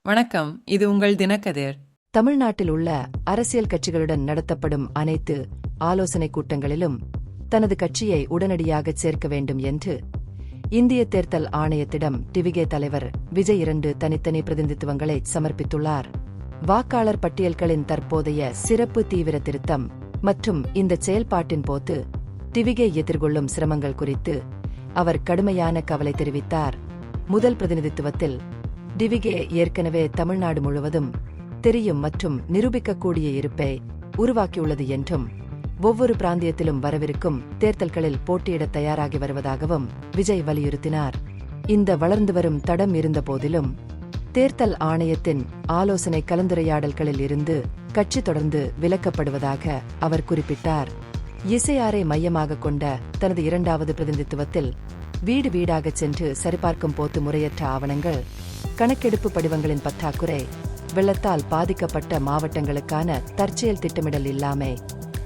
வணக்கம், இது உங்கள் தினக்கதிர். தமிழ்நாட்டில் உள்ள அரசியல் கட்சிகளுடன் நடத்தப்படும் அனைத்து ஆலோசனைக் கூட்டங்களிலும் தனது கட்சியை உடனடியாக சேர்க்க வேண்டும் என்று இந்திய தேர்தல் ஆணையத்திடம் டிவிகே தலைவர் விஜய் 2 தனித்தனி பிரதிநிதித்துவங்களை சமர்ப்பித்துள்ளார். வாக்காளர் பட்டியல்களின் தற்போதைய சிறப்பு தீவிர திருத்தம் மற்றும் இந்த செயல்பாட்டின் போது டிவிகே எதிர்கொள்ளும் சிரமங்கள் குறித்து அவர் கடுமையான கவலை தெரிவித்தார். முதல் பிரதிநிதித்துவத்தில் டிவிகே ஏற்கனவே தமிழ்நாடு முழுவதும் தெரியும் மற்றும் நிரூபிக்கக்கூடிய இருப்பை உருவாக்கியுள்ளது என்றும் ஒவ்வொரு பிராந்தியத்திலும் வரவிருக்கும் தேர்தல்களில் போட்டியிட தயாராகி வருவதாகவும் விஜய் வலியுறுத்தினார். இந்த வளர்ந்து வரும் தடம் இருந்த போதிலும் தேர்தல் ஆணையத்தின் ஆலோசனை கலந்துரையாடல்களில் இருந்து கட்சி தொடர்ந்து விலக்கப்படுவதாக அவர் குறிப்பிட்டார். இசையாரை மையமாக கொண்ட தனது 2வது பிரதிநிதித்துவத்தில் வீடு வீடாகச் சென்று சரிபார்க்கும் போது முறையற்ற ஆவணங்கள், கணக்கெடுப்பு படிவங்களின் பற்றாக்குறை, வெள்ளத்தால் பாதிக்கப்பட்ட மாவட்டங்களுக்கான தற்செயல் திட்டமிடல் இல்லாமை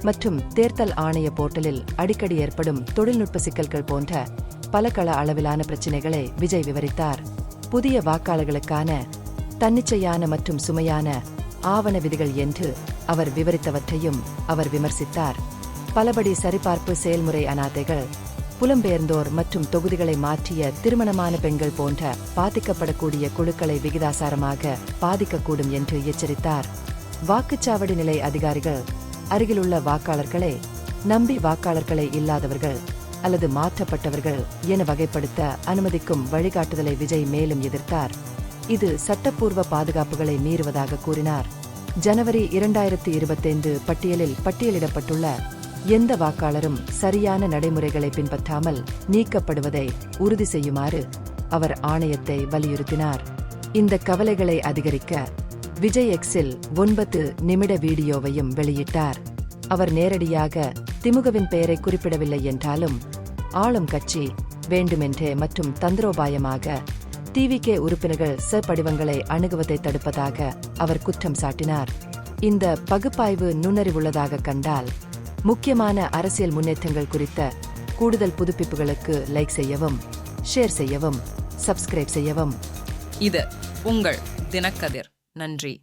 மற்றும் தேர்தல் ஆணைய போர்ட்டலில் அடிக்கடி ஏற்படும் தொழில்நுட்ப சிக்கல்கள் போன்ற பல கள அளவிலான பிரச்சினைகளை விஜய் விவரித்தார். புதிய வாக்காளர்களுக்கான தன்னிச்சையான மற்றும் சுமையான ஆவண விதிகள் என்று அவர் விவரித்தவற்றையும் அவர் விமர்சித்தார். பலபடி சரிபார்ப்பு செயல்முறை, அனாதைகள், புலம்பெயர்ந்தோர் மற்றும் தொகுதிகளை மாற்றிய திருமணமான பெண்கள் போன்ற பாதிக்கப்படக்கூடிய குழுக்களை விகிதாசாரமாக பாதிக்கக்கூடும் என்று எச்சரித்தார். வாக்குச்சாவடி நிலை அதிகாரிகள் அருகிலுள்ள வாக்காளர்களை நம்பி வாக்காளர்களை இல்லாதவர்கள் அல்லது மாற்றப்பட்டவர்கள் என வகைப்படுத்த அனுமதிக்கும் வழிகாட்டுதலை விஜய் மேலும் எதிர்த்தார். இது சட்டப்பூர்வ பாதுகாப்புகளை மீறுவதாக கூறினார். ஜனவரி 2025 பட்டியலில் பட்டியலிடப்பட்டுள்ள எந்த வாக்காளரும் சரியான நடைமுறைகளை பின்பற்றாமல் நீக்கப்படுவதை உறுதி செய்யுமாறு அவர் ஆணையத்தை வலியுறுத்தினார். இந்த கவலைகளை அதிகரிக்க விஜய் எக்ஸில் 9 நிமிட வீடியோவையும் வெளியிட்டார். அவர் நேரடியாக திமுகவின் பெயரை குறிப்பிடவில்லை என்றாலும் ஆளும் கட்சி வேண்டுமென்றே மற்றும் தந்திரோபாயமாக டிவிகே உறுப்பினர்கள் படிவங்களை அணுகுவதை தடுப்பதாக அவர் குற்றம் சாட்டினார். இந்த பகுப்பாய்வு நுண்ணறிவுள்ளதாக கண்டால் முக்கியமான அரசியல் முன்னேற்றங்கள் குறித்த கூடுதல் புதுப்பிப்புகளுக்கு லைக் செய்யவும், ஷேர் செய்யவும், சப்ஸ்கிரைப் செய்யவும். இது உங்கள் தினக்கதிர். நன்றி.